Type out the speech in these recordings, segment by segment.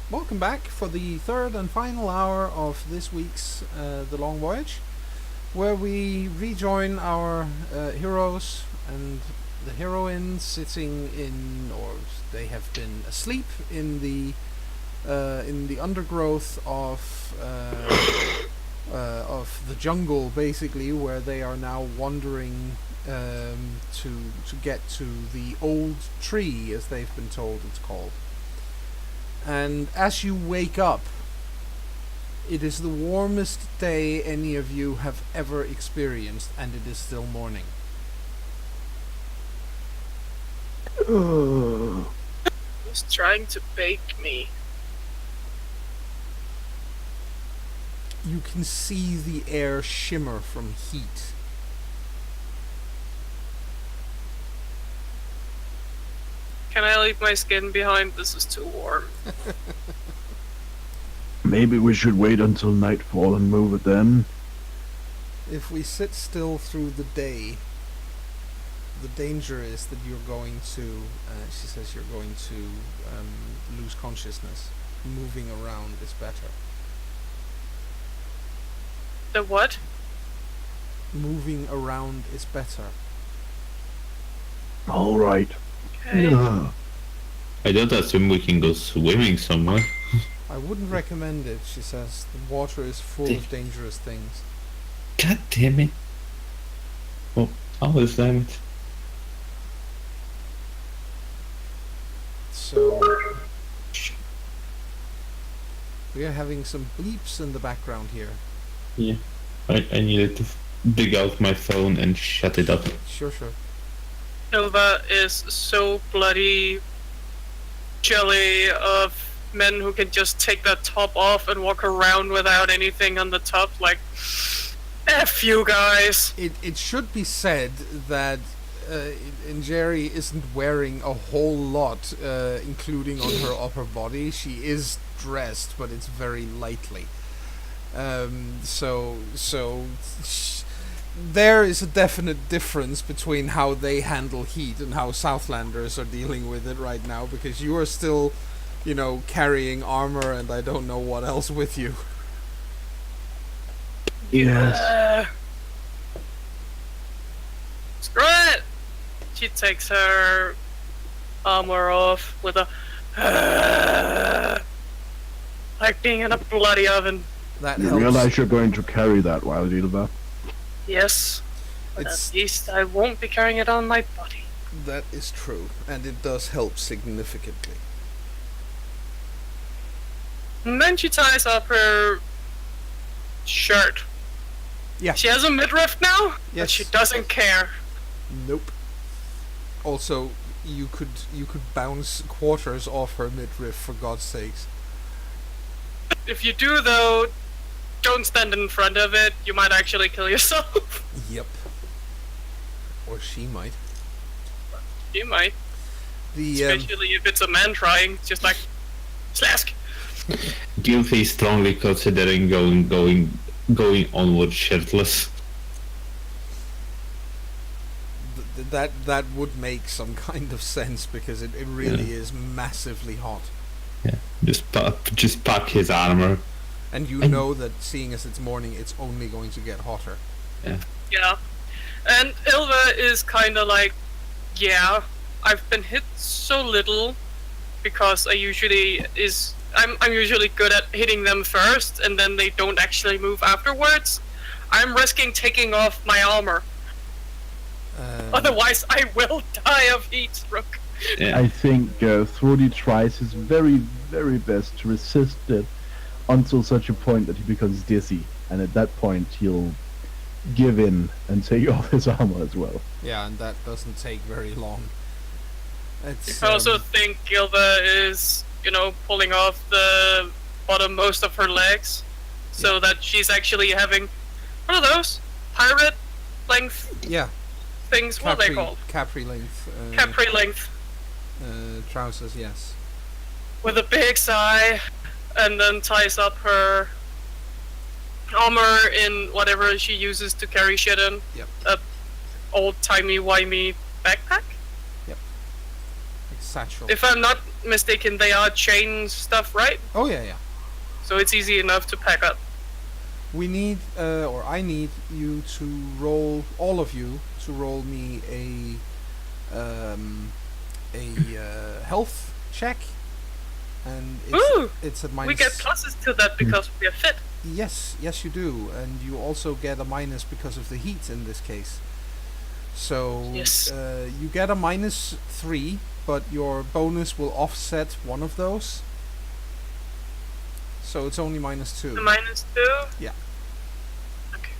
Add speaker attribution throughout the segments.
Speaker 1: Welcome back for the third and final hour of this week's The Long Voyage, where we rejoin our heroes and the heroines sitting in, or they have been asleep in the undergrowth of the jungle, basically, where they are now wandering to get to the old tree, as they've been told it's called. And as you wake up, it is the warmest day any of you have ever experienced, and it is still morning.
Speaker 2: He's trying to bake me.
Speaker 1: You can see the air shimmer from heat.
Speaker 2: Can I leave my skin behind? This is too warm.
Speaker 3: Maybe we should wait until nightfall and move it then.
Speaker 1: If we sit still through the day, the danger is that you're going to, she says you're going to lose consciousness. Moving around is better.
Speaker 2: The what?
Speaker 1: Moving around is better.
Speaker 3: All right.
Speaker 2: Okay.
Speaker 3: Yeah.
Speaker 4: I don't assume we can go swimming somewhere.
Speaker 1: I wouldn't recommend it, she says. The water is full of dangerous things.
Speaker 4: God damn it. Oh, always damn it.
Speaker 1: So we are having some bleeps in the background here.
Speaker 4: Yeah. I needed to dig out my phone and shut it up.
Speaker 1: Sure.
Speaker 2: Ilva is so bloody jelly of men who can just take that top off and walk around without anything on the top. Like, F you guys.
Speaker 1: It should be said that Njeri isn't wearing a whole lot, including on her upper body. She is dressed, but it's very lightly. There is a definite difference between how they handle heat and how Southlanders are dealing with it right now, because you are still, carrying armor and I don't know what else with you.
Speaker 3: Yes.
Speaker 2: Screw it! She takes her armor off with a like being in a bloody oven.
Speaker 1: That
Speaker 3: You
Speaker 1: helps.
Speaker 3: realize you're going to carry that while Ilva?
Speaker 2: Yes, but
Speaker 1: It's-
Speaker 2: at least I won't be carrying it on my body.
Speaker 1: That is true, and it does help significantly.
Speaker 2: And then she ties up her shirt.
Speaker 1: Yeah.
Speaker 2: She has a midriff now, but
Speaker 1: Yes.
Speaker 2: she doesn't care.
Speaker 1: Nope. Also, you could bounce quarters off her midriff, for God's sakes.
Speaker 2: If you do, though, don't stand in front of it. You might actually kill yourself.
Speaker 1: Yep. Or she might.
Speaker 2: You might,
Speaker 1: The
Speaker 2: especially if it's a man trying. Just like, slask.
Speaker 4: Guilty strongly considering going onward shirtless.
Speaker 1: that would make some kind of sense, because it really is massively hot.
Speaker 4: Yeah. Just pack his armor.
Speaker 1: And you know that seeing as it's morning, it's only going to get hotter.
Speaker 2: Yeah. And Ilva is kind of like, yeah, I've been hit so little because I'm usually good at hitting them first, and then they don't actually move afterwards. I'm risking taking off my armor. Otherwise, I will die of heat stroke.
Speaker 4: Yeah.
Speaker 3: I think Thrody tries his very, very best to resist it until such a point that he becomes dizzy, and at that point he'll give in and take off his armor as well.
Speaker 1: Yeah, and that doesn't take very long. It's,
Speaker 2: I also think Ilva is, pulling off the bottom most of her legs, so that she's actually having, what are those? Pirate length
Speaker 1: yeah,
Speaker 2: things? What are they called?
Speaker 1: Capri length.
Speaker 2: Capri length.
Speaker 1: Trousers, yes.
Speaker 2: With a big sigh, and then ties up her armor in whatever she uses to carry shit in.
Speaker 1: Yep.
Speaker 2: A old timey wimey backpack.
Speaker 1: satchel.
Speaker 2: If I'm not mistaken, they are chain stuff, right?
Speaker 1: Oh yeah, yeah.
Speaker 2: So it's easy enough to pack up.
Speaker 1: We need, or I need you to roll, all of you, to roll me a health check, and
Speaker 2: Ooh,
Speaker 1: it's at minus.
Speaker 2: we get pluses to that because we are fit.
Speaker 1: Yes, you do, and you also get a minus because of the heat in this case. So
Speaker 2: Yes.
Speaker 1: you get a -3, but your bonus will offset one of those. So it's only -2.
Speaker 2: The -2?
Speaker 1: Yeah.
Speaker 2: Okay.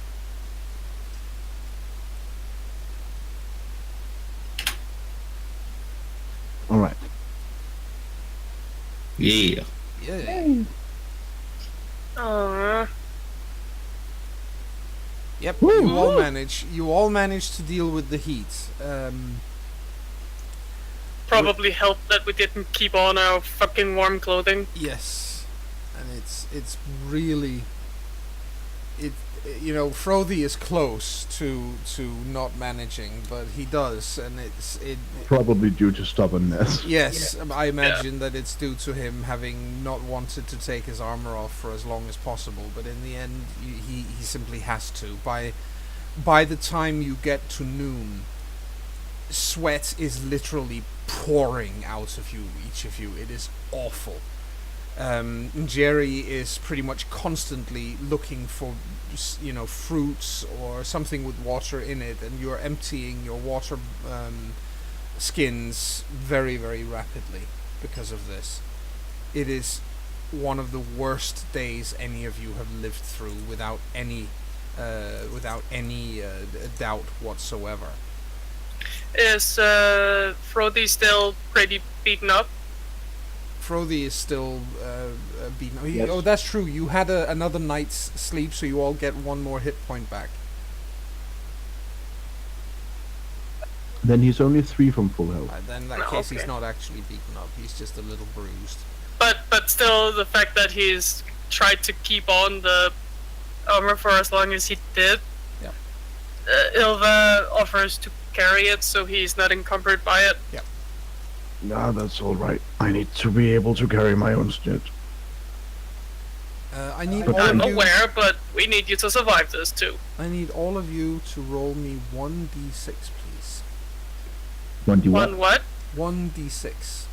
Speaker 3: All right.
Speaker 4: Yeah.
Speaker 1: Yeah. Yep.
Speaker 3: Woo!
Speaker 1: You all manage to deal with the heat.
Speaker 2: Probably helped that we didn't keep on our fucking warm clothing.
Speaker 1: Yes, and it's really Frothy is close to not managing, but he does, and it
Speaker 3: Probably due to stubbornness.
Speaker 1: yes, I imagine that it's due to him having not wanted to take his armor off for as long as possible, but in the end he simply has to. By the time you get to noon, sweat is literally pouring out of each of you. It is awful. Jerry is pretty much constantly looking for, fruits or something with water in it, and you're emptying your water skins very, very rapidly because of this. It is one of the worst days any of you have lived through, without any doubt whatsoever.
Speaker 2: Is Frothy still pretty beaten up?
Speaker 1: Frothy is still beaten.
Speaker 3: Yes.
Speaker 1: Oh, that's true. You had another night's sleep, so you all get one more hit point back.
Speaker 3: Then he's only 3 from full health.
Speaker 1: Then in that
Speaker 2: Oh,
Speaker 1: case,
Speaker 2: okay.
Speaker 1: he's not actually beaten up. He's just a little bruised.
Speaker 2: But still, the fact that he's tried to keep on the armor for as long as he did,
Speaker 1: Yeah.
Speaker 2: Ilva offers to carry it so he's not encumbered by it.
Speaker 3: Nah, that's all right. I need to be able to carry my own shit.
Speaker 1: I need
Speaker 3: But
Speaker 1: all
Speaker 2: I'm
Speaker 1: of you.
Speaker 2: aware, but we need you to survive this too.
Speaker 1: I need all of you to roll me 1d6, please.
Speaker 3: 21.
Speaker 2: One what?
Speaker 1: 1d6.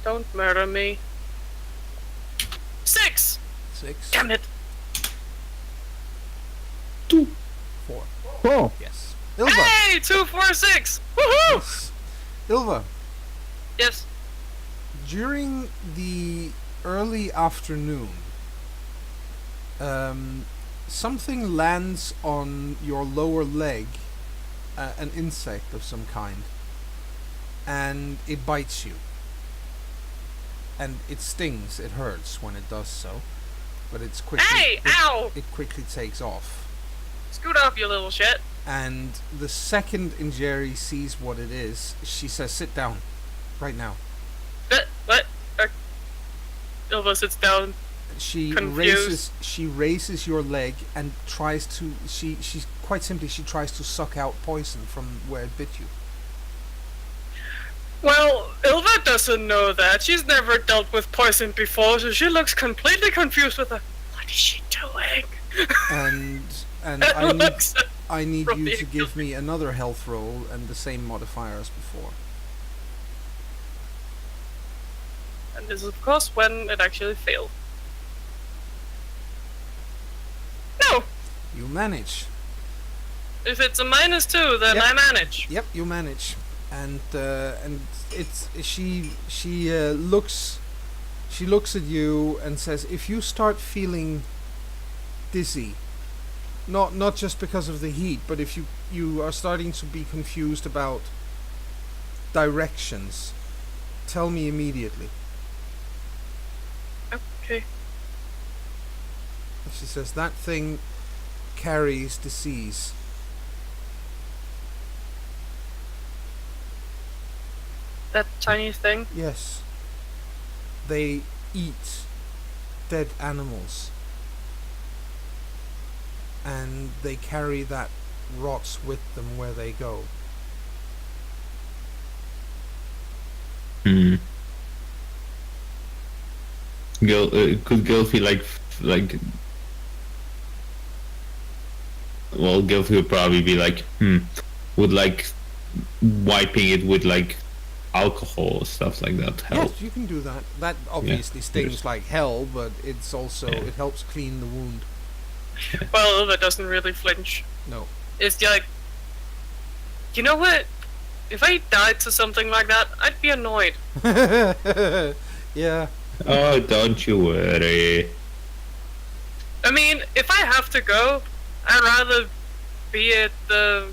Speaker 2: Don't murder me. 6!
Speaker 1: 6.
Speaker 2: Damn it!
Speaker 1: 4.
Speaker 3: Oh,
Speaker 1: Yes. Ilva.
Speaker 2: Hey! 2, 4, 6! Woohoo!
Speaker 1: Yes. Ilva.
Speaker 2: Yes.
Speaker 1: During the early afternoon, something lands on your lower leg, an insect of some kind, and it bites you. And it stings, it hurts when it does so, but it's quickly
Speaker 2: Hey! Ow!
Speaker 1: it quickly takes off.
Speaker 2: Scoot off, you little shit.
Speaker 1: And the second Injeri sees what it is, she says, "Sit down, right now."
Speaker 2: What? Ilva sits down.
Speaker 1: She
Speaker 2: Confused.
Speaker 1: raises your leg and tries to she quite simply tries to suck out poison from where it bit you.
Speaker 2: Well, Ilva doesn't know that. She's never dealt with poison before, so she looks completely confused with her. What is she doing?
Speaker 1: And
Speaker 2: It looks
Speaker 1: I need you to
Speaker 2: really
Speaker 1: give me another health roll and the same modifier as before.
Speaker 2: And this is of course when it actually failed. No!
Speaker 1: You manage.
Speaker 2: If it's a -2, then
Speaker 1: Yep.
Speaker 2: I manage.
Speaker 1: Yep, you manage. And it's she looks at you and says, "If you start feeling dizzy, not just because of the heat, but if you are starting to be confused about directions, tell me immediately."
Speaker 2: Okay.
Speaker 1: She says, "That thing carries disease."
Speaker 2: That tiny thing.
Speaker 1: Yes. They eat dead animals. And they carry that rot with them where they go.
Speaker 4: Could Gilfy like? Well, Gilfy would probably be like, would like wiping it with like alcohol or stuff like that help?
Speaker 1: Yes, you can do that. That obviously stings
Speaker 4: yes.
Speaker 1: like hell, but it's also
Speaker 4: Yeah.
Speaker 1: it helps clean the wound.
Speaker 2: Well, that doesn't really flinch.
Speaker 1: No.
Speaker 2: It's like, you know what? If I died to something like that, I'd be annoyed.
Speaker 1: Yeah.
Speaker 4: Oh, don't you worry.
Speaker 2: I mean, if I have to go, I'd rather be at the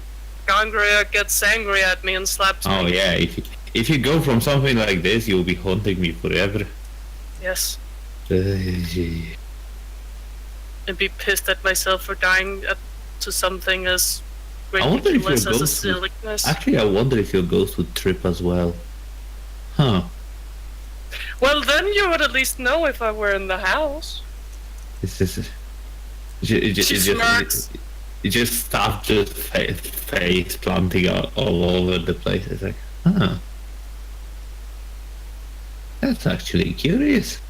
Speaker 2: Gangria gets angry at me and slaps
Speaker 4: Oh
Speaker 2: me.
Speaker 4: yeah, if you go from something like this, you'll be haunting me forever.
Speaker 2: Yes.
Speaker 4: Uh,
Speaker 2: And be pissed at myself for dying to something as
Speaker 4: I wonder if your
Speaker 2: ridiculous as a
Speaker 4: ghost would,
Speaker 2: silliness.
Speaker 4: actually, I wonder if your ghost would trip as well. Huh.
Speaker 2: Well, then you would at least know if I were in the house.
Speaker 4: It's just...
Speaker 2: She smirks.
Speaker 4: It just stuff just face planting all over the place. It's like, huh. That's actually curious.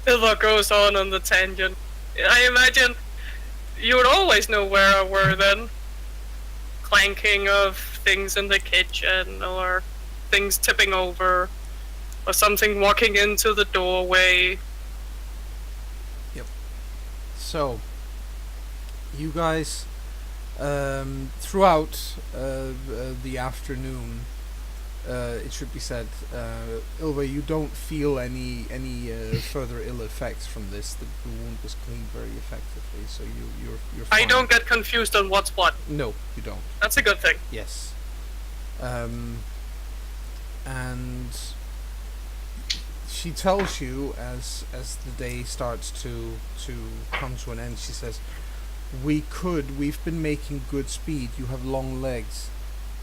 Speaker 2: Ilva goes on the tangent. I imagine you would always know where I were then. Clanking of things in the kitchen, or things tipping over, or something walking into the doorway.
Speaker 1: So, you guys, throughout the afternoon, it should be said, Ilva, you don't feel any further ill effects from this. The wound was cleaned very effectively, so you're fine.
Speaker 2: I don't get confused on what's what.
Speaker 1: No, you don't.
Speaker 2: That's a good thing.
Speaker 1: Yes. And she tells you as the day starts to come to an end, she says, we've been making good speed. You have long legs.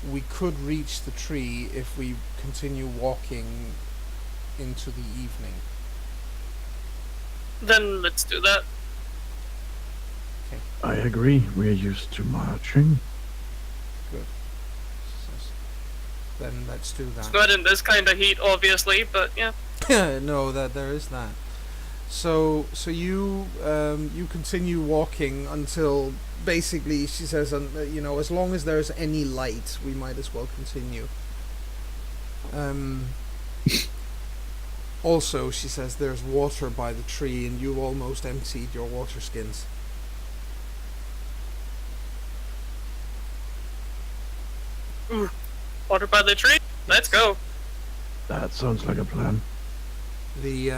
Speaker 1: We could reach the tree if we continue walking into the evening.
Speaker 2: Then let's do that.
Speaker 3: I agree. We're used to marching.
Speaker 1: Good. She says, then let's do that.
Speaker 2: It's not in this kind of heat, obviously, but yeah.
Speaker 1: No, that there is that. So you continue walking until basically she says, as long as there's any light, we might as well continue. Also, she says there's water by the tree, and you almost emptied your water skins.
Speaker 2: Ooh, water by the tree. Let's go.
Speaker 3: That sounds like a plan.
Speaker 1: The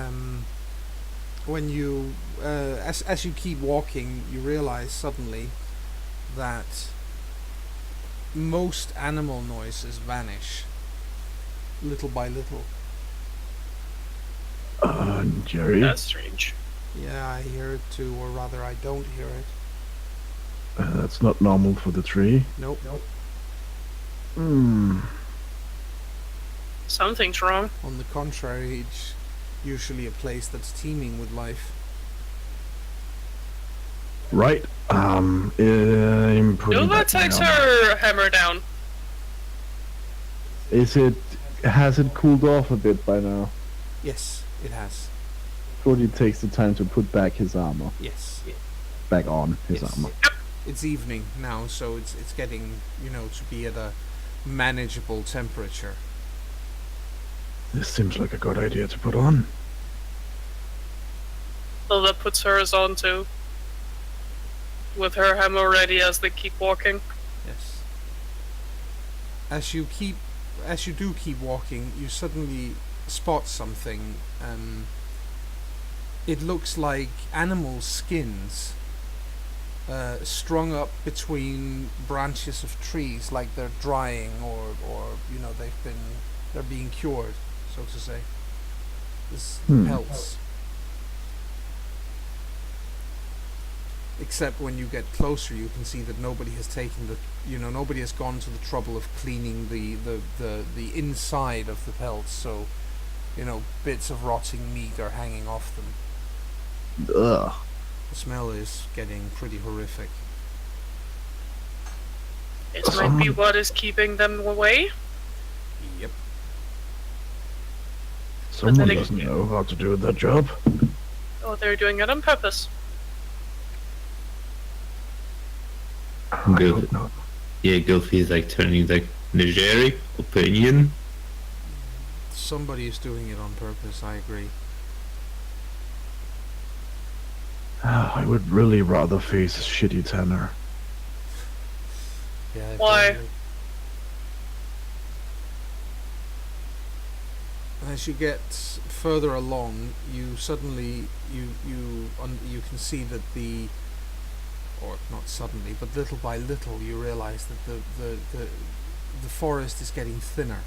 Speaker 1: when you as you keep walking, you realize suddenly that most animal noises vanish little by little.
Speaker 3: Jerry?
Speaker 2: That's strange.
Speaker 1: Yeah, I hear it too, or rather I don't hear it.
Speaker 3: That's not normal for the tree.
Speaker 1: Nope.
Speaker 2: Something's wrong.
Speaker 1: On the contrary, it's usually a place that's teeming with life.
Speaker 3: Right. I'm putting
Speaker 2: Ilva
Speaker 3: back my
Speaker 2: takes
Speaker 3: armor.
Speaker 2: her hammer down.
Speaker 3: Has it cooled off a bit by now?
Speaker 1: Yes, it has.
Speaker 3: Cody takes the time to put back his armor.
Speaker 1: Yes.
Speaker 3: Back on his
Speaker 1: Yes.
Speaker 3: armor.
Speaker 1: It's evening now, so it's getting, to be at a manageable temperature.
Speaker 3: This seems like a good idea to put on.
Speaker 2: Ilva puts hers on too. With her hammer ready as they keep walking.
Speaker 1: Yes. As you do keep walking, you suddenly spot something. It looks like animal skins strung up between branches of trees, like they're drying, or they're being cured, so to say. This pelts. Except when you get closer, you can see that nobody has nobody has gone to the trouble of cleaning the inside of the pelts, so bits of rotting meat are hanging off them.
Speaker 3: Ugh.
Speaker 1: The smell is getting pretty horrific.
Speaker 2: It might be what is keeping them away.
Speaker 1: Yep.
Speaker 3: Someone
Speaker 2: then
Speaker 3: doesn't know how to do that job.
Speaker 2: Oh, they're doing it on purpose.
Speaker 3: I
Speaker 4: Good.
Speaker 3: hope not.
Speaker 4: Yeah, Gilfy is like turning like Nigeri opinion.
Speaker 1: Somebody is doing it on purpose, I agree.
Speaker 3: I would really rather face a shitty tenor.
Speaker 1: Yeah.
Speaker 2: Why?
Speaker 1: Definitely. As you get further along, you suddenly you can see that or not suddenly, but little by little, you realize that the forest is getting thinner.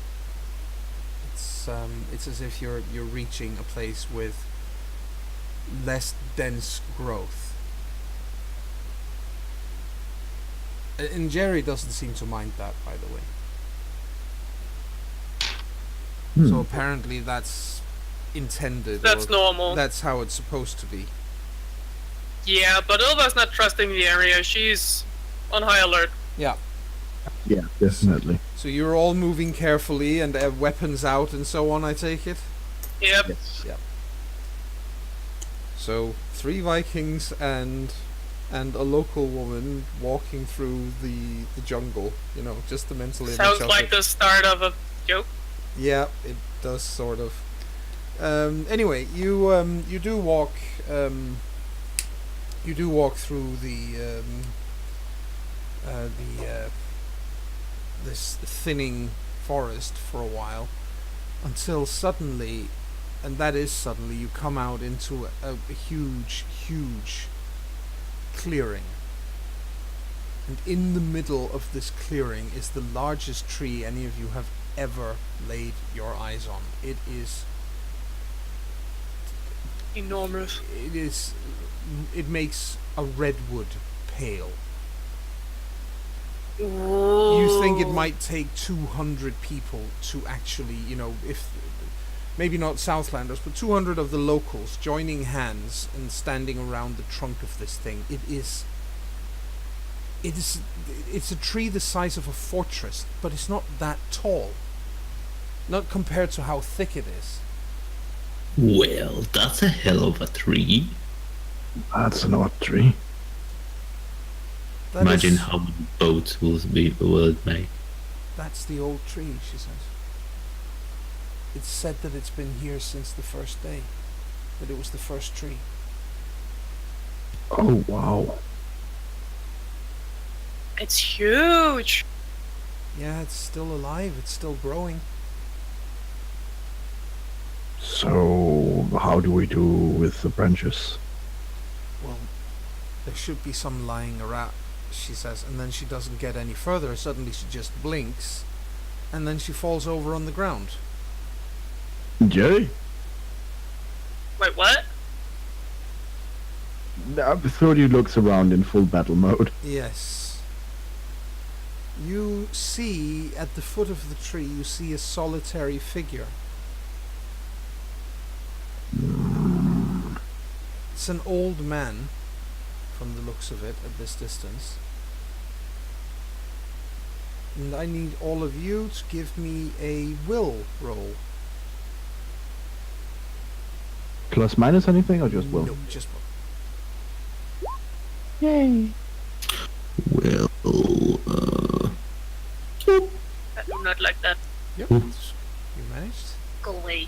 Speaker 1: It's as if you're reaching a place with less dense growth. And Jerry doesn't seem to mind that, by the way. So apparently that's intended.
Speaker 2: That's
Speaker 1: or
Speaker 2: normal.
Speaker 1: That's how it's supposed to be.
Speaker 2: Yeah, but Ilva's not trusting the area. She's on high alert.
Speaker 1: Yeah.
Speaker 3: Yeah, definitely.
Speaker 1: So you're all moving carefully and have weapons out and so on, I take it?
Speaker 2: Yep.
Speaker 3: Yes.
Speaker 1: So 3 Vikings and a local woman walking through the jungle, just the mental image
Speaker 2: Sounds
Speaker 1: of
Speaker 2: like
Speaker 1: it.
Speaker 2: the start of a joke.
Speaker 1: Yeah, it does sort of. Anyway, you do walk through this thinning forest for a while, until suddenly, and that is suddenly, you come out into a huge clearing. And in the middle of this clearing is the largest tree any of you have ever laid your eyes on. It is
Speaker 2: Enormous.
Speaker 1: it makes a redwood pale. You think it might take 200 people to actually, if maybe not Southlanders, but 200 of the locals joining hands and standing around the trunk of this thing. It's a tree the size of a fortress, but it's not that tall. Not compared to how thick it is.
Speaker 4: Well, that's a hell of a tree.
Speaker 3: That's an odd tree.
Speaker 1: That
Speaker 4: Imagine
Speaker 1: is-
Speaker 4: how many boats will it make.
Speaker 1: That's the old tree, she says. It's said that it's been here since the first day. That it was the first tree.
Speaker 3: Oh, wow.
Speaker 2: It's huge.
Speaker 1: Yeah, it's still alive. It's still growing.
Speaker 3: So, how do we do with the branches?
Speaker 1: Well, there should be some lying around, she says, and then she doesn't get any further. Suddenly she just blinks, and then she falls over on the ground.
Speaker 3: Jerry?
Speaker 2: Wait, what?
Speaker 3: Thordy looks around in full battle mode.
Speaker 1: Yes. You see, at the foot of the tree, you see a solitary figure. It's an old man, from the looks of it, at this distance. And I need all of you to give me a will roll.
Speaker 3: Plus minus anything or just will?
Speaker 1: No, just will.
Speaker 3: Yay!
Speaker 4: Well,
Speaker 2: Not like that.
Speaker 1: Yep.
Speaker 4: Ooh.
Speaker 1: You managed.
Speaker 2: Go away.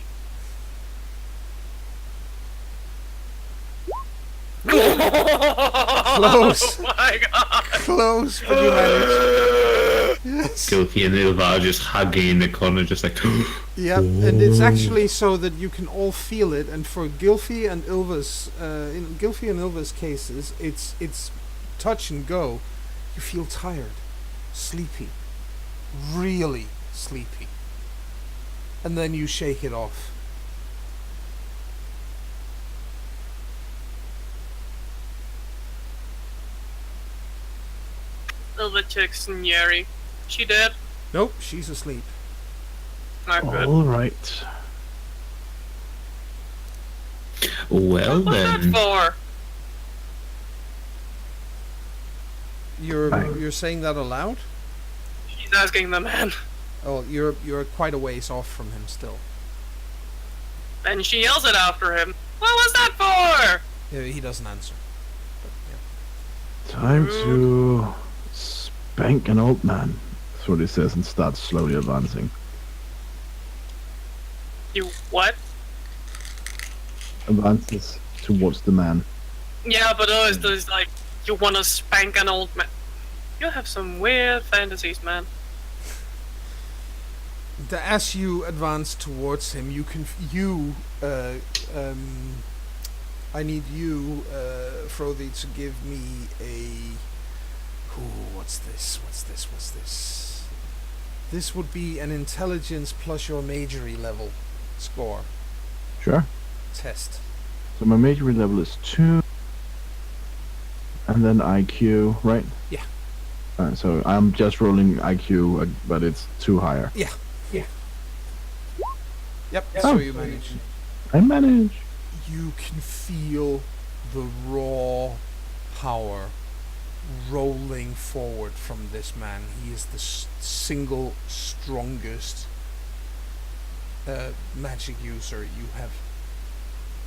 Speaker 1: Close.
Speaker 2: Oh my god.
Speaker 1: Close, but you managed. Yes.
Speaker 4: Gilfy and Ilva are just hugging in the corner, just like.
Speaker 1: Yep, and it's actually so that you can all feel it. And for Gilfy and Ilva's, in Gilfy and Ilva's cases, it's touch and go. You feel tired, sleepy, really sleepy, and then you shake it off.
Speaker 2: Ilva checks Nyeri. She dead?
Speaker 1: Nope, she's asleep.
Speaker 2: Not good.
Speaker 3: All right.
Speaker 4: Well
Speaker 2: What was that
Speaker 4: then.
Speaker 2: for?
Speaker 3: Fine.
Speaker 1: You're saying that aloud?
Speaker 2: She's asking the man.
Speaker 1: Oh, you're quite a ways off from him still.
Speaker 2: And she yells it after him. What was that for?
Speaker 1: Yeah, he doesn't answer. But, yeah.
Speaker 3: Time to spank an old man. That's what he says and starts slowly advancing.
Speaker 2: You what?
Speaker 3: Advances towards the man.
Speaker 2: Yeah, but always there's like, you wanna spank an old man. You have some weird fantasies, man.
Speaker 1: As you advance towards him, I need you, Frothy, to give me a... Ooh, what's this? This would be an intelligence plus your majory level score
Speaker 3: Sure.
Speaker 1: test.
Speaker 3: So my majory level is 2. And then IQ, right?
Speaker 1: Yeah.
Speaker 3: Alright, so I'm just rolling IQ, but it's 2 higher.
Speaker 1: Yeah. Yep,
Speaker 3: Oh.
Speaker 1: so you manage.
Speaker 3: I manage.
Speaker 1: You can feel the raw power rolling forward from this man. He is the single strongest magic user you have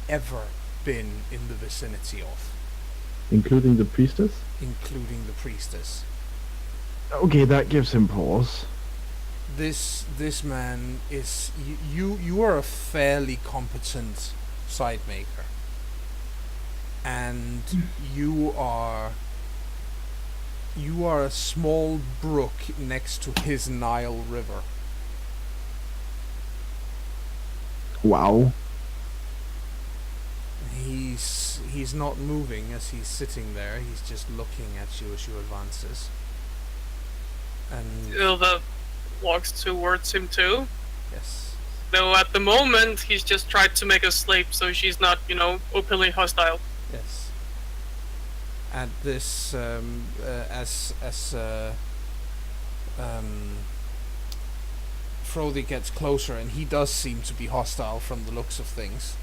Speaker 1: ever been in the vicinity of,
Speaker 3: Including the priestess?
Speaker 1: including the priestess.
Speaker 3: Okay, that gives him pause.
Speaker 1: This man is you are a fairly competent side maker, and you are a small brook next to his Nile River.
Speaker 3: Wow.
Speaker 1: He's not moving as he's sitting there. He's just looking at you as you advances. And
Speaker 2: Ilva walks towards him too.
Speaker 1: yes,
Speaker 2: Though at the moment, he's just tried to make us sleep so she's not, openly hostile.
Speaker 1: yes. At this, Frothy gets closer, and he does seem to be hostile from the looks of things.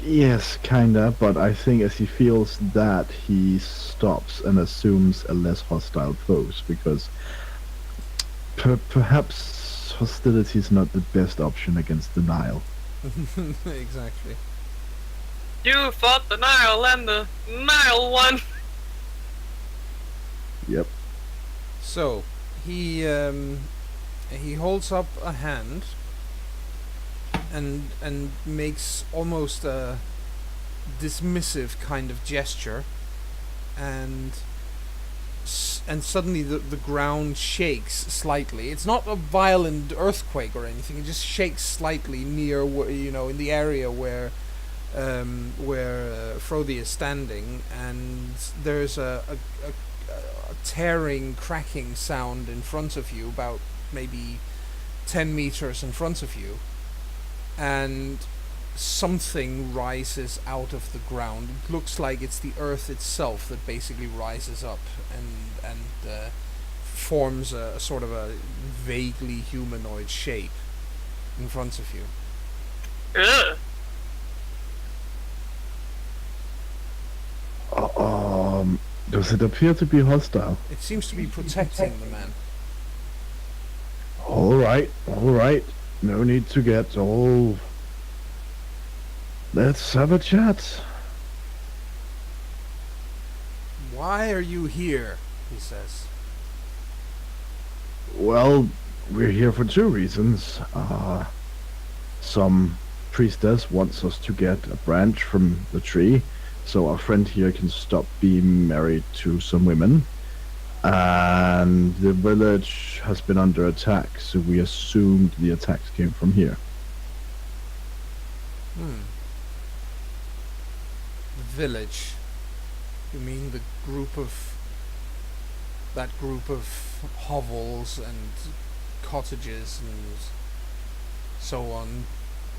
Speaker 3: Yes, kinda, but I think as he feels that, he stops and assumes a less hostile pose, because perhaps hostility is not the best option against the Nile.
Speaker 1: Exactly.
Speaker 2: You fought the Nile and the Nile won.
Speaker 3: Yep.
Speaker 1: So he holds up a hand and makes almost a dismissive kind of gesture, and suddenly the ground shakes slightly. It's not a violent earthquake or anything. It just shakes slightly near in the area where Frothy is standing, and there's a tearing, cracking sound in front of you, about maybe 10 meters in front of you, and something rises out of the ground. It looks like it's the earth itself that basically rises up and forms a sort of a vaguely humanoid shape in front of you.
Speaker 2: Ugh.
Speaker 3: Does it appear to be hostile?
Speaker 1: It seems to be protecting the man.
Speaker 3: All right. No need to get all... Let's have a chat.
Speaker 1: Why are you here? He says.
Speaker 3: Well, we're here for 2 reasons. Some priestess wants us to get a branch from the tree, so our friend here can stop being married to some women. And the village has been under attack, so we assumed the attacks came from here.
Speaker 1: Village. You mean that group of hovels and cottages and so on,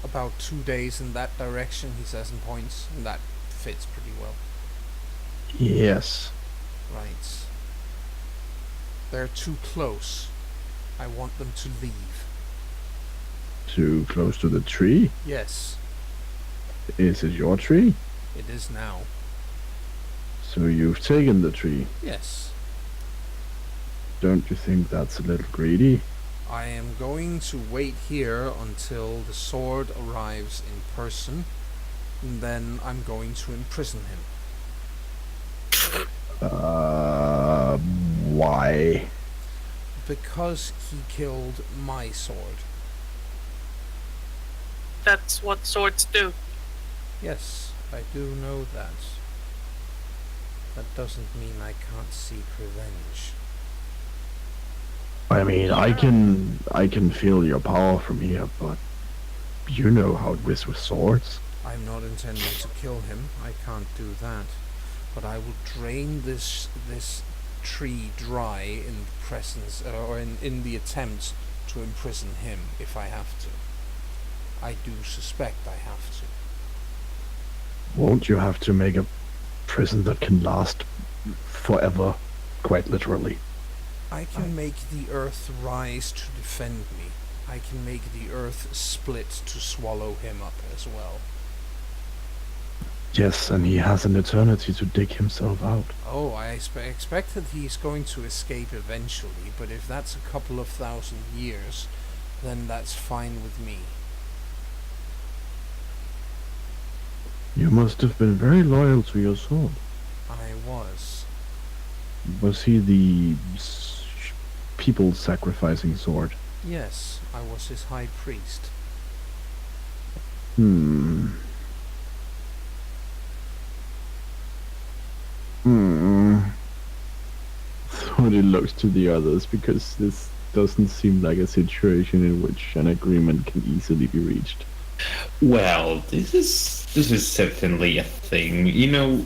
Speaker 1: about 2 days in that direction, he says, and points, and that fits pretty well.
Speaker 3: Yes.
Speaker 1: Right. They're too close. I want them to leave.
Speaker 3: Too close to the tree?
Speaker 1: Yes,
Speaker 3: Is it your tree?
Speaker 1: it is now.
Speaker 3: So you've taken the tree.
Speaker 1: Yes.
Speaker 3: Don't you think that's a little greedy?
Speaker 1: I am going to wait here until the sword arrives in person, and then I'm going to imprison him.
Speaker 3: Why?
Speaker 1: Because he killed my sword.
Speaker 2: That's what swords do.
Speaker 1: Yes, I do know that. That doesn't mean I can't seek revenge.
Speaker 3: I mean, I can feel your power from here, but you know how it is with swords.
Speaker 1: I'm not intending to kill him. I can't do that. But I will drain this tree dry in the presence, or in the attempt to imprison him if I have to. I do suspect I have to.
Speaker 3: Won't you have to make a prison that can last forever, quite literally?
Speaker 1: I can make the earth rise to defend me. I can make the earth split to swallow him up as well.
Speaker 3: Yes, and he has an eternity to dig himself out.
Speaker 1: Oh, I expect that he's going to escape eventually, but if that's a couple of thousand years, then that's fine with me.
Speaker 3: You must have been very loyal to your sword.
Speaker 1: I was.
Speaker 3: Was he the people sacrificing sword?
Speaker 1: Yes, I was his high priest.
Speaker 3: Somebody looks to the others, because this doesn't seem like a situation in which an agreement can easily be reached.
Speaker 4: Well, this is certainly a thing. You know,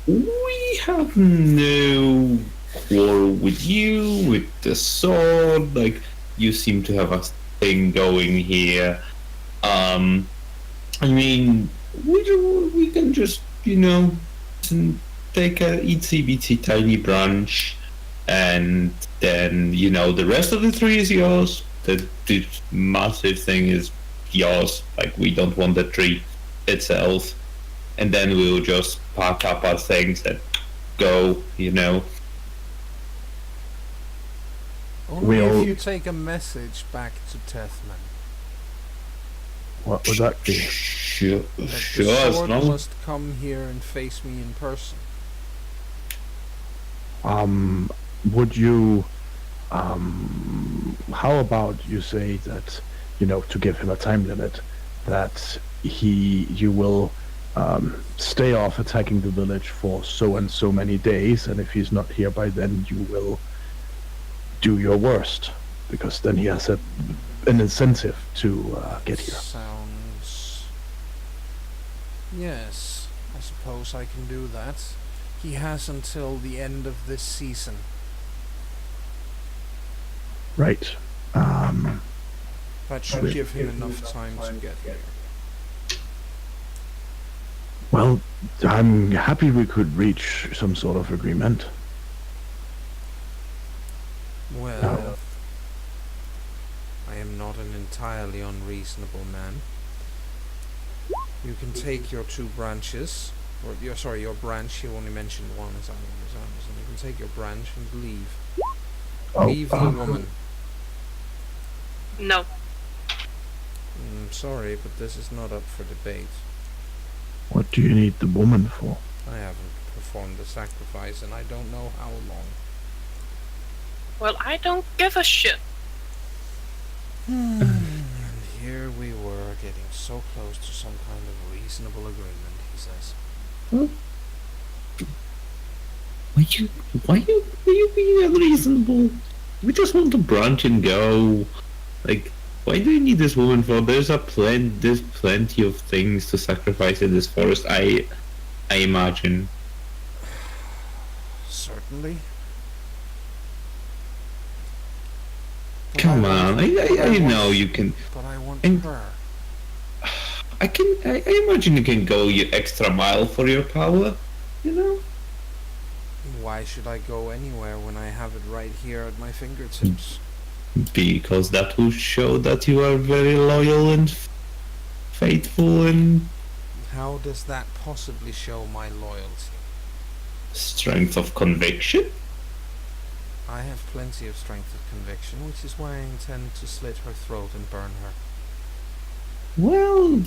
Speaker 4: we have no quarrel with you, with the sword. Like, you seem to have a thing going here. I mean, we can just, you know, take a itsy bitsy tiny branch, and then, you know, the rest of the tree is yours. The massive thing is yours. Like, we don't want the tree itself, and then we'll just pack up our things and go, you know.
Speaker 1: Only if you take a message back to Tethman.
Speaker 3: What would that be?
Speaker 4: Sure,
Speaker 1: That
Speaker 4: sure,
Speaker 1: the
Speaker 4: as
Speaker 1: sword
Speaker 4: long
Speaker 1: must come here and face me in person.
Speaker 3: Would you, how about you say that, you know, to give him a time limit, that you will, stay off attacking the village for so and so many days, and if he's not here by then, you will do your worst, because then he has an incentive to get here.
Speaker 1: Sounds... Yes, I suppose I can do that. He has until the end of this season.
Speaker 3: Right.
Speaker 1: That should give him enough time to get here.
Speaker 3: Well, I'm happy we could reach some sort of agreement.
Speaker 1: Well, I am not an entirely unreasonable man. You can take your two branches, or your branch. You only mentioned one as Amazon. You can take your branch and leave. Leave the woman.
Speaker 2: No.
Speaker 1: Sorry, but this is not up for debate.
Speaker 3: What do you need the woman for?
Speaker 1: I haven't performed the sacrifice, and I don't know how long.
Speaker 2: Well, I don't give a shit.
Speaker 1: And here we were, getting so close to some kind of reasonable agreement, he says.
Speaker 4: why you being unreasonable? We just want to branch and go. Like, why do you need this woman for? There's plenty of things to sacrifice in this forest, I imagine.
Speaker 1: Certainly. But
Speaker 4: Come
Speaker 1: I
Speaker 4: on,
Speaker 1: want- but
Speaker 4: I know
Speaker 1: want-
Speaker 4: you can.
Speaker 1: But I want
Speaker 4: and-
Speaker 1: her.
Speaker 4: I imagine you can go your extra mile for your power, you know?
Speaker 1: Why should I go anywhere when I have it right here at my fingertips?
Speaker 4: Because that will show that you are very loyal and faithful and
Speaker 1: How does that possibly show my loyalty?
Speaker 4: strength of conviction.
Speaker 1: I have plenty of strength of conviction, which is why I intend to slit her throat and burn her.
Speaker 4: Well,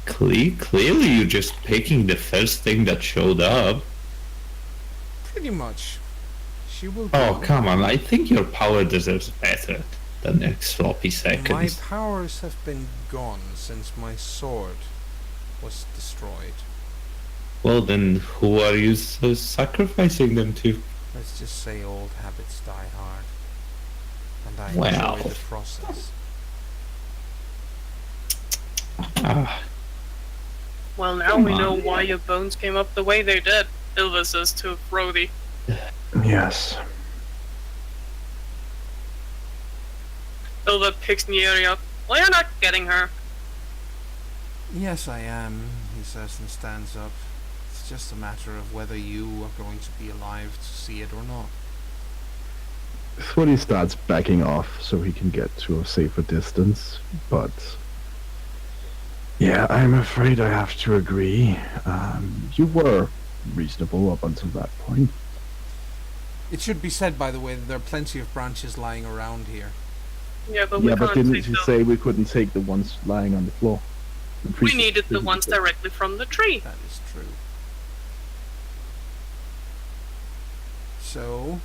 Speaker 4: clearly you're just picking the first thing that showed up.
Speaker 1: Pretty much. She will
Speaker 4: Oh,
Speaker 1: go.
Speaker 4: come on, I think your power deserves better than a sloppy
Speaker 1: My
Speaker 4: seconds.
Speaker 1: powers have been gone since my sword was destroyed.
Speaker 4: Well, then who are you sacrificing them to?
Speaker 1: Let's just say old habits die hard. And I
Speaker 4: Well.
Speaker 1: enjoy the process.
Speaker 4: Ah,
Speaker 2: Well, now
Speaker 4: Come
Speaker 2: we know
Speaker 4: on.
Speaker 2: why your bones came up the way they did, Ilva says to Brody.
Speaker 3: Yes.
Speaker 2: Ilva picks Nieri up. Well, you're not getting her.
Speaker 1: Yes, I am, he says and stands up. It's just a matter of whether you are going to be alive to see it or not.
Speaker 3: Thwoddy starts backing off so he can get to a safer distance, but yeah, I'm afraid I have to agree. You were reasonable up until that point.
Speaker 1: It should be said, by the way, that there are plenty of branches lying around here.
Speaker 2: Yeah, but we
Speaker 3: Yeah,
Speaker 2: can't
Speaker 3: but didn't
Speaker 2: take
Speaker 3: you
Speaker 2: them.
Speaker 3: say we couldn't take the ones lying on the floor?
Speaker 2: We needed the ones directly from the tree.
Speaker 1: That is true. So,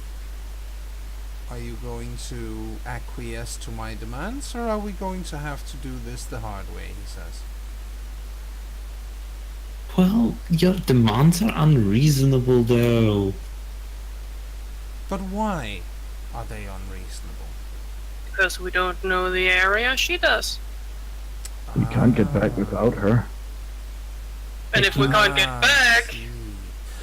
Speaker 1: are you going to acquiesce to my demands, or are we going to have to do this the hard way, he says.
Speaker 4: well, your demands are unreasonable, though.
Speaker 1: But why are they unreasonable?
Speaker 2: Because we don't know the area, she does.
Speaker 3: We can't get back without her.
Speaker 2: And if we can't get
Speaker 1: Ah,
Speaker 2: back,
Speaker 1: see.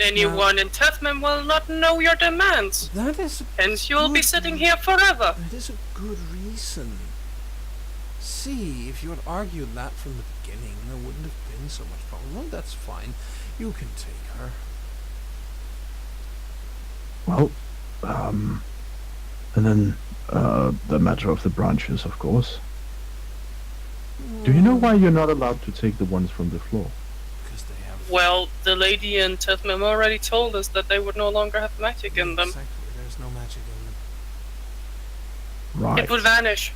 Speaker 2: anyone in Tethman will not know your demands.
Speaker 1: That is a
Speaker 2: Hence you'll be
Speaker 1: good
Speaker 2: sitting here forever.
Speaker 1: That is a good reason. See, if you had argued that from the beginning, there wouldn't have been so much problem. No, that's fine. You can take her.
Speaker 3: Well, and then the matter of the branches, of course. Do you know why you're not allowed to take the ones from the floor?
Speaker 1: Because they have...
Speaker 2: Well, the lady in Tethman already told us that they would no longer have magic in them.
Speaker 1: Exactly, there's no magic in them.
Speaker 3: Right.
Speaker 2: It would vanish.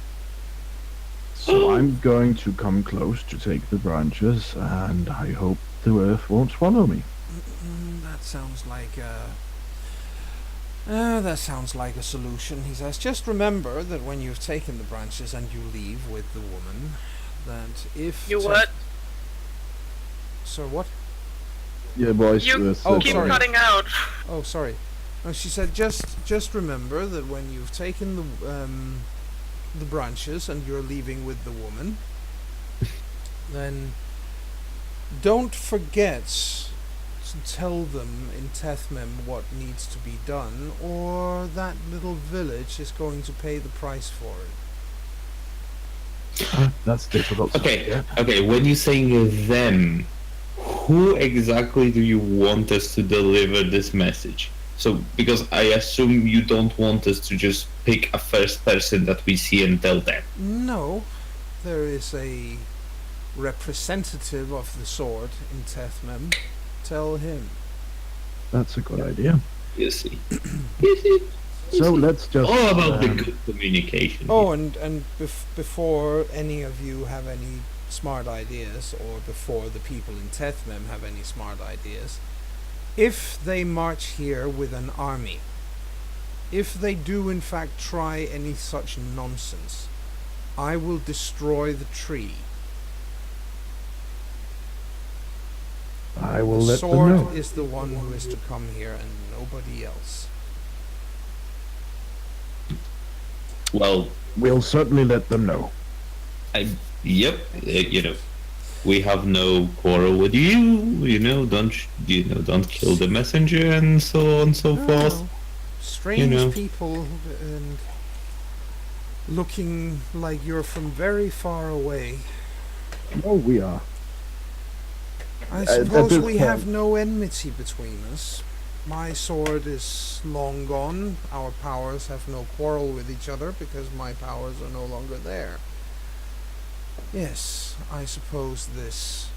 Speaker 3: So I'm going to come close to take the branches, and I hope the earth won't swallow me.
Speaker 1: That sounds like a solution, he says. Just remember that when you've taken the branches and you leave with the woman, that if...
Speaker 2: You what?
Speaker 1: So what?
Speaker 3: Yeah, boys.
Speaker 2: You keep
Speaker 1: sorry.
Speaker 2: cutting out.
Speaker 1: Oh, sorry. No, she said just remember that when you've taken the branches and you're leaving with the woman, then don't forget to tell them in Tethmem what needs to be done, or that little village is going to pay the price for it.
Speaker 3: That's difficult.
Speaker 4: Okay, when you're saying them, who exactly do you want us to deliver this message? So, because I assume you don't want us to just pick a first person that we see and tell them.
Speaker 1: No, there is a representative of the sword in Tethmem. Tell him.
Speaker 3: That's a good idea.
Speaker 4: You see.
Speaker 3: So let's just...
Speaker 4: All about the good communication.
Speaker 1: Oh, and before any of you have any smart ideas, or before the people in Tethmem have any smart ideas, if they march here with an army, if they do in fact try any such nonsense, I will destroy the tree.
Speaker 3: I will
Speaker 1: The
Speaker 3: let them
Speaker 1: sword
Speaker 3: know.
Speaker 1: is the one who is to come here and nobody else.
Speaker 4: Well,
Speaker 3: We'll certainly let them know.
Speaker 4: yep, we have no quarrel with you. Don't kill the messenger and so on and so forth.
Speaker 1: Oh, strange
Speaker 4: know.
Speaker 1: people and looking like you're from very far away.
Speaker 3: No, we are.
Speaker 1: I
Speaker 3: At
Speaker 1: suppose
Speaker 3: this
Speaker 1: we
Speaker 3: point-
Speaker 1: have no enmity between us. My sword is long gone. Our powers have no quarrel with each other because my powers are no longer there. Yes, I suppose this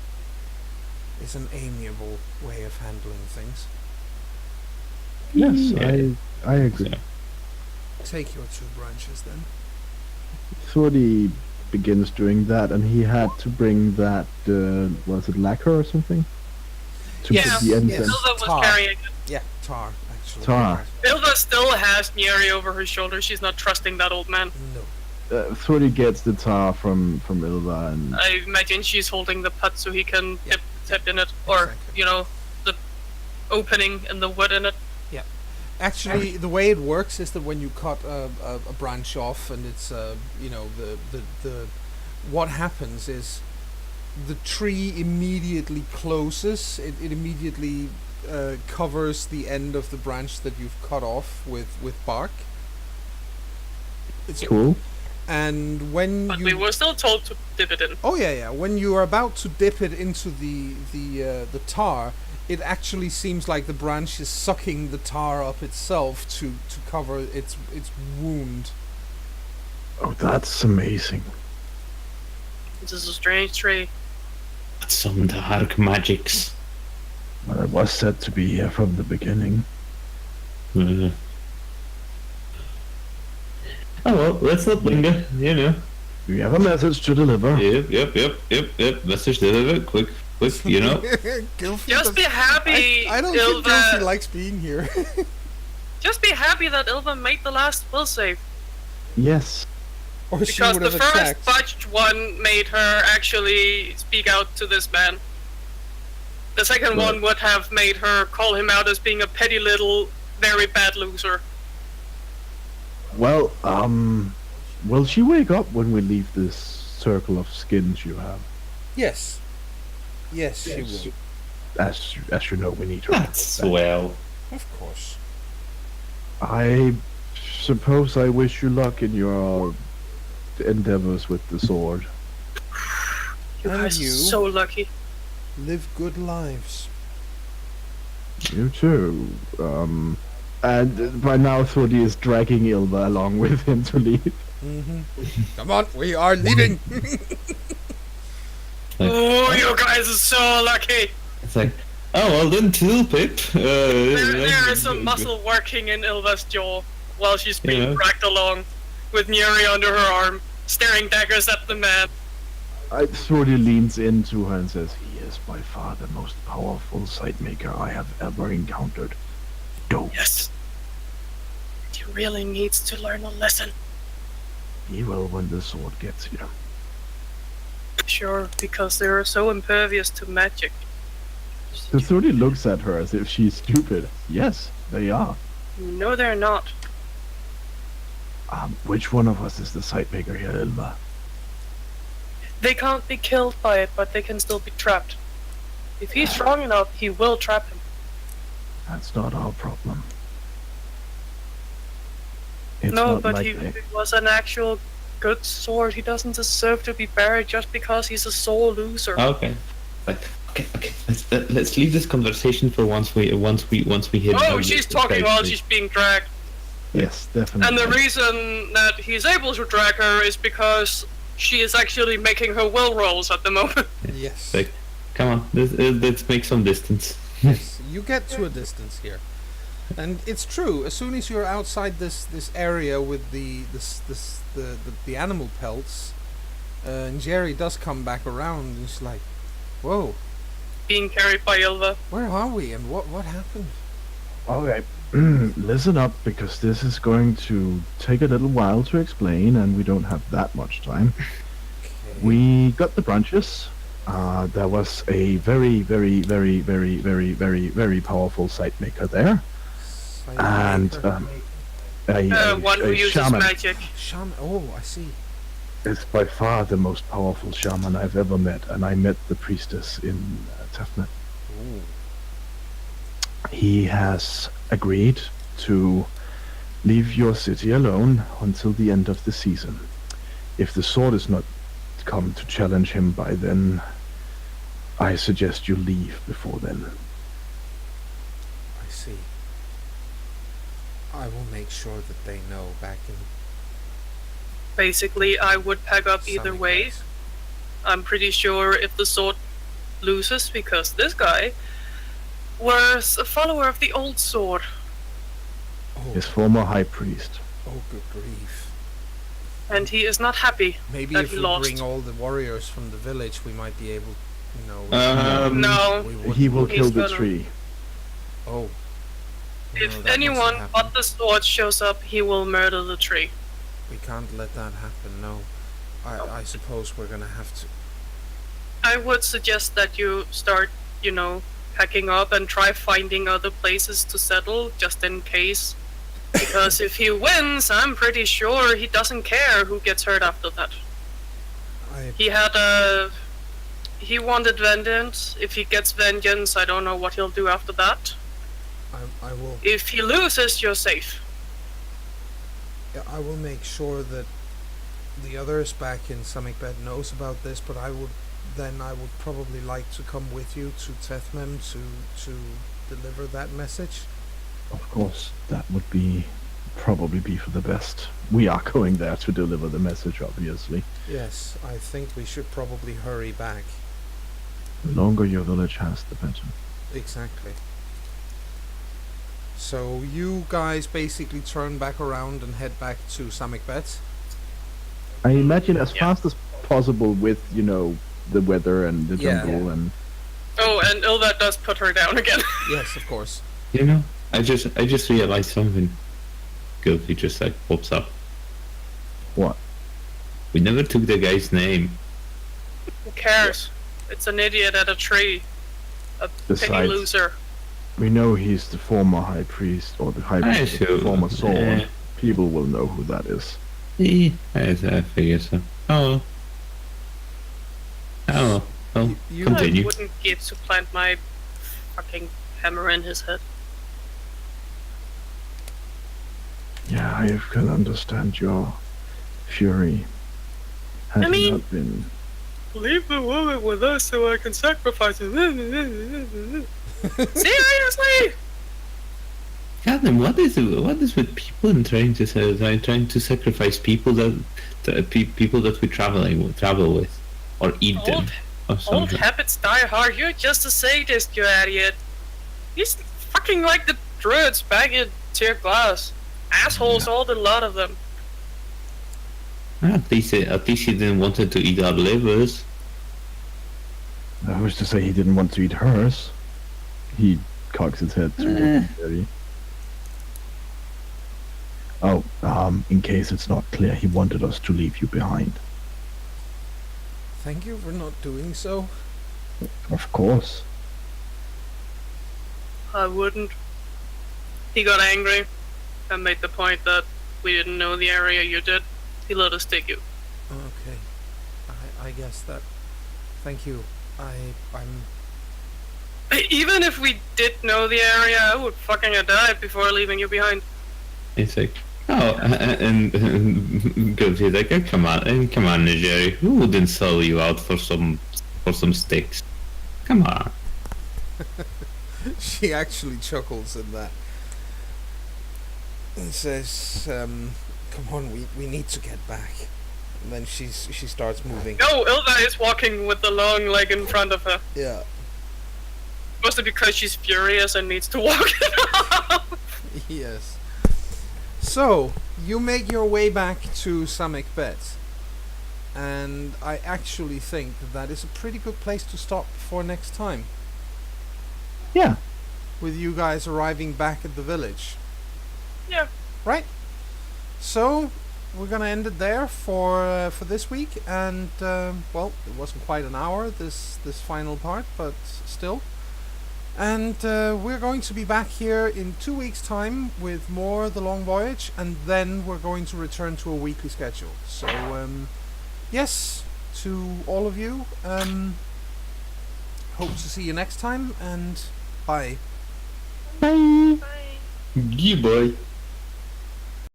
Speaker 1: is an amiable way of handling things.
Speaker 3: Yes,
Speaker 4: Yeah.
Speaker 3: I agree.
Speaker 4: So,
Speaker 1: take your 2 branches then.
Speaker 3: Thordy begins doing that, and he had to bring that, was it lacquer or something? To
Speaker 2: Yeah,
Speaker 3: put the ends
Speaker 1: yes.
Speaker 3: in.
Speaker 2: Ilva was
Speaker 1: Tar.
Speaker 2: carrying it.
Speaker 1: Yeah, tar, actually.
Speaker 3: Tar.
Speaker 2: Ilva still has Nyeri over her shoulder. She's not trusting that old man.
Speaker 1: No.
Speaker 3: Thordy gets the tar from Ilva, and
Speaker 2: I imagine she's holding the pot so he can
Speaker 1: Yeah.
Speaker 2: tip in it, or
Speaker 1: Exactly.
Speaker 2: the opening and the wood in it.
Speaker 1: Actually, the way it works is that when you cut a branch off, and it's the what happens is the tree immediately closes. It immediately covers the end of the branch that you've cut off with bark. It's
Speaker 3: cool.
Speaker 1: And when
Speaker 2: But
Speaker 1: you
Speaker 2: we were still told to dip it in.
Speaker 1: Oh yeah. When you are about to dip it into the tar, it actually seems like the branch is sucking the tar up itself to cover its wound.
Speaker 3: Oh, that's amazing.
Speaker 2: This is a strange tree.
Speaker 4: Some dark magics.
Speaker 3: Well, it was said to be here from the beginning.
Speaker 4: Uh. Oh well, let's not linger,
Speaker 3: We have a message to deliver.
Speaker 4: Yep. Message delivered. Quick,
Speaker 1: Gilfie
Speaker 2: Just be happy,
Speaker 1: I don't think Gilfie
Speaker 2: Ilva.
Speaker 1: likes being here.
Speaker 2: Just be happy that Ilva made the last will save.
Speaker 3: Yes.
Speaker 1: Or she
Speaker 2: Because
Speaker 1: would
Speaker 2: the
Speaker 1: have
Speaker 2: first
Speaker 1: attacked.
Speaker 2: botched one made her actually speak out to this man. The second
Speaker 3: Right.
Speaker 2: one would have made her call him out as being a petty little, very bad loser.
Speaker 3: Well, will she wake up when we leave this circle of skins you have?
Speaker 1: Yes. Yes, she will.
Speaker 3: As you know, we need her.
Speaker 4: That's swell.
Speaker 1: Of course.
Speaker 3: I suppose I wish you luck in your endeavors with the sword.
Speaker 2: You
Speaker 1: And
Speaker 2: guys
Speaker 1: you?
Speaker 2: are so lucky.
Speaker 1: Live good lives.
Speaker 3: You too. And by now, Thordy is dragging Ilva along with him to leave.
Speaker 1: Come on, we are leaving.
Speaker 2: Oh, you guys are so lucky.
Speaker 4: It's like, oh well then, too, Pip.
Speaker 2: There is some muscle working in Ilva's jaw while she's being
Speaker 4: Yeah.
Speaker 2: dragged along with Nyeri under her arm, staring daggers at the man.
Speaker 3: Thordy leans into her and says, "He is by far the most powerful sight maker I have ever encountered. Don't.
Speaker 2: Yes. He really needs to learn a lesson.
Speaker 3: He will when the sword gets here."
Speaker 2: Sure, because they are so impervious to magic.
Speaker 3: So Thordy looks at her as if she's stupid. Yes, they are.
Speaker 2: No, they're not.
Speaker 3: Which one of us is the sight maker here, Ilva?
Speaker 2: They can't be killed by it, but they can still be trapped. If he's strong enough, he will trap him.
Speaker 3: That's not our problem. It's
Speaker 2: No,
Speaker 3: not
Speaker 2: but
Speaker 3: like
Speaker 2: if it was an actual good sword, he doesn't deserve to be buried just because he's a sore loser.
Speaker 4: Okay. Okay. Let's leave this conversation for once we hit.
Speaker 2: Oh, she's talking while she's being dragged.
Speaker 3: Yes, definitely.
Speaker 2: And the reason that he's able to drag her is because she is actually making her will rolls at the moment.
Speaker 1: Yes.
Speaker 4: Like, come on, let's make some distance.
Speaker 1: Yes, you get to a distance here, and it's true. As soon as you're outside this area with the animal pelts, and Jerry does come back around, and she's like, "Whoa,
Speaker 2: Being carried by Ilva.
Speaker 1: where are we? And what happened?"
Speaker 3: Okay, listen up, because this is going to take a little while to explain, and we don't have that much time.
Speaker 1: Okay.
Speaker 3: We got the branches. There was a very, very, very, very, very, very, very powerful sight maker there, and
Speaker 2: One who
Speaker 3: a
Speaker 2: uses
Speaker 3: shaman.
Speaker 2: magic.
Speaker 1: Shaman. Oh, I see.
Speaker 3: Is by far the most powerful shaman I've ever met, and I met the priestess in Tefnet.
Speaker 1: Ooh.
Speaker 3: He has agreed to leave your city alone until the end of the season. If the sword is not come to challenge him by then, I suggest you leave before then.
Speaker 1: I see. I will make sure that they know back in
Speaker 2: Basically, I would pack up either
Speaker 1: sunny
Speaker 2: way.
Speaker 1: days.
Speaker 2: I'm pretty sure if the sword loses, because this guy was a follower of the old sword.
Speaker 1: Oh,
Speaker 3: His former high priest.
Speaker 1: Oh, good grief.
Speaker 2: And he is not happy
Speaker 1: Maybe
Speaker 2: that
Speaker 1: if
Speaker 2: he
Speaker 1: we
Speaker 2: lost.
Speaker 1: bring all the warriors from the village, we might be able,
Speaker 2: No.
Speaker 1: we
Speaker 3: He will
Speaker 1: wouldn't-
Speaker 3: kill the
Speaker 2: gonna-
Speaker 3: tree.
Speaker 1: Oh. No,
Speaker 2: If
Speaker 1: that mustn't
Speaker 2: anyone
Speaker 1: happen.
Speaker 2: but the sword shows up, he will murder the tree.
Speaker 1: We can't let that happen, no. I suppose we're gonna have to.
Speaker 2: I would suggest that you start, packing up and try finding other places to settle, just in case. Because if he wins, I'm pretty sure he doesn't care who gets hurt after that. He wanted vengeance. If he gets vengeance, I don't know what he'll do after that.
Speaker 1: I will.
Speaker 2: If he loses, you're safe.
Speaker 1: Yeah, I will make sure that the others back in Samikbed knows about this, but I would probably like to come with you to Tethmem to deliver that message.
Speaker 3: Of course, that would probably be for the best. We are going there to deliver the message, obviously.
Speaker 1: Yes, I think we should probably hurry back.
Speaker 3: The longer your village has, the better.
Speaker 1: Exactly. So you guys basically turn back around and head back to Samikbet.
Speaker 3: I imagine as
Speaker 2: Yeah.
Speaker 3: fast as possible with, the weather and the
Speaker 1: Yeah.
Speaker 3: jungle and...
Speaker 2: Oh, and Ilva does put her down again.
Speaker 1: Yes, of course.
Speaker 4: I just realized something. Guilty just like pops up.
Speaker 3: What?
Speaker 4: We never took the guy's name.
Speaker 2: Who cares? It's an idiot at a tree. A penny
Speaker 3: Besides-
Speaker 2: loser.
Speaker 3: We know he's the former high priest, or the high
Speaker 4: I
Speaker 3: priest of the
Speaker 4: assume,
Speaker 3: former sword.
Speaker 4: yeah.
Speaker 3: People will know who that is.
Speaker 4: I figure so. Oh. Well,
Speaker 1: You-
Speaker 4: continue.
Speaker 2: I wouldn't get to plant my fucking hammer in his head.
Speaker 3: Yeah, I can understand your fury. Had
Speaker 2: I
Speaker 3: he
Speaker 2: mean-
Speaker 3: not been...
Speaker 2: Leave the woman with us so I can sacrifice her. Seriously?
Speaker 4: Goddamn, what is with people and trying to sacrifice people people that we travel with, or eat them, or
Speaker 2: Old
Speaker 4: something?
Speaker 2: habits die hard. You're just a sadist, you idiot. He's fucking like the druids back in Tier Glass. Assholes, all the lot of them.
Speaker 4: At least he didn't want to eat our livers.
Speaker 3: Who's to say he didn't want to eat hers? He cocks his head to Jerry. Oh, in case it's not clear, he wanted us to leave you behind.
Speaker 1: Thank you for not doing so.
Speaker 3: Of course.
Speaker 2: I wouldn't. He got angry and made the point that we didn't know the area you did. He let us take you.
Speaker 1: Okay. I guess that. Thank you. I'm.
Speaker 2: Even if we did know the area, I would fucking have died before leaving you behind.
Speaker 4: It's like, and Guilty's like, oh, come on, Jerry. Who wouldn't sell you out for some sticks? Come on.
Speaker 1: She actually chuckles at that and says, "Come on, we need to get back." And then she starts moving.
Speaker 2: No, Ilva is walking with the long leg in front of her.
Speaker 1: Yeah.
Speaker 2: Mostly because she's furious and needs to walk it off.
Speaker 1: Yes. So you make your way back to Samikbet, and I actually think that is a pretty good place to stop for next time,
Speaker 3: Yeah.
Speaker 1: with you guys arriving back at the village.
Speaker 2: Yeah.
Speaker 1: Right. So we're gonna end it there for this week, and well, it wasn't quite an hour this final part, but still. And we're going to be back here in 2 weeks' time with more The Long Voyage, and then we're going to return to a weekly schedule. So yes, to all of you, hope to see you next time, and bye.
Speaker 3: Bye.
Speaker 2: Bye.
Speaker 4: Goodbye.